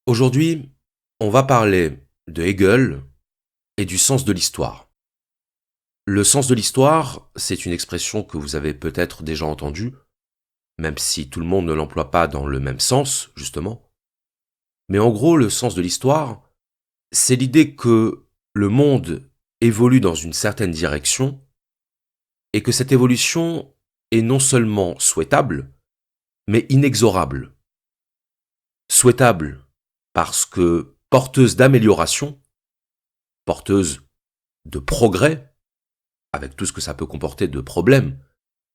Aujourd'hui, on va parler de Hegel et du sens de l'histoire. Le sens de l'histoire, c'est une expression que vous avez peut-être déjà entendue, même si tout le monde ne l'emploie pas dans le même sens, justement. Mais en gros, le sens de l'histoire, c'est l'idée que le monde évolue dans une certaine direction et que cette évolution est non seulement souhaitable, mais inexorable. Souhaitable parce que porteuse d'amélioration, porteuse de progrès, avec tout ce que ça peut comporter de problèmes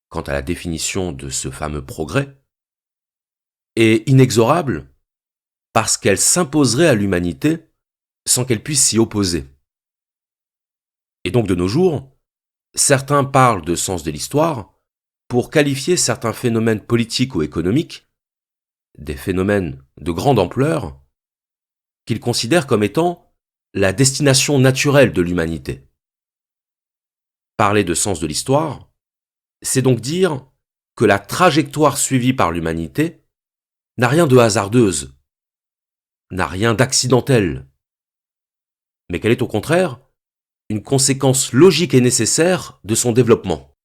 quant à la définition de ce fameux progrès, et inexorable parce qu'elle s'imposerait à l'humanité sans qu'elle puisse s'y opposer. Et donc de nos jours, certains parlent de sens de l'histoire pour qualifier certains phénomènes politiques ou économiques, des phénomènes de grande ampleur, qu'ils considèrent comme étant la destination naturelle de l'humanité. Parler de sens de l'histoire, c'est donc dire que la trajectoire suivie par l'humanité n'a rien de hasardeuse, n'a rien d'accidentel, mais qu'elle est au contraire une conséquence logique et nécessaire de son développement.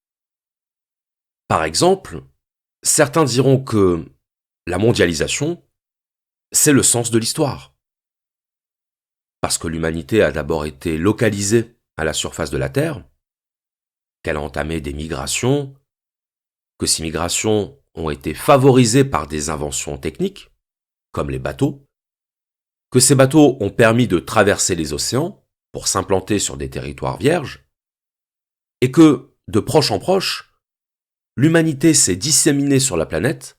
Par exemple, certains diront que la mondialisation, c'est le sens de l'histoire. Parce que l'humanité a d'abord été localisée à la surface de la Terre, qu'elle a entamé des migrations, que ces migrations ont été favorisées par des inventions techniques, comme les bateaux, que ces bateaux ont permis de traverser les océans pour s'implanter sur des territoires vierges, et que, de proche en proche, l'humanité s'est disséminée sur la planète,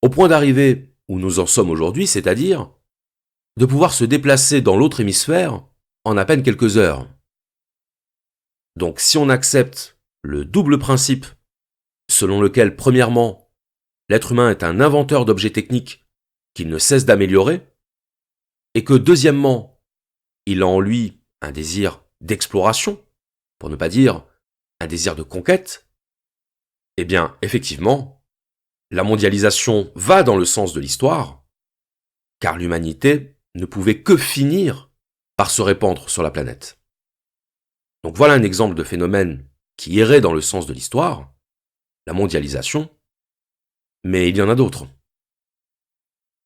au point d'arriver où nous en sommes aujourd'hui, c'est-à-dire de pouvoir se déplacer dans l'autre hémisphère en à peine quelques heures. Donc si on accepte le double principe selon lequel, premièrement, l'être humain est un inventeur d'objets techniques qu'il ne cesse d'améliorer, et que, deuxièmement, il a en lui un désir d'exploration, pour ne pas dire un désir de conquête, eh bien, effectivement, la mondialisation va dans le sens de l'histoire, car l'humanité ne pouvait que finir par se répandre sur la planète. Donc voilà un exemple de phénomène qui irait dans le sens de l'histoire, la mondialisation, mais il y en a d'autres.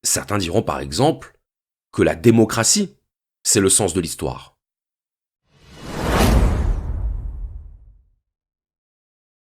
Certains diront par exemple que la démocratie, c'est le sens de l'histoire.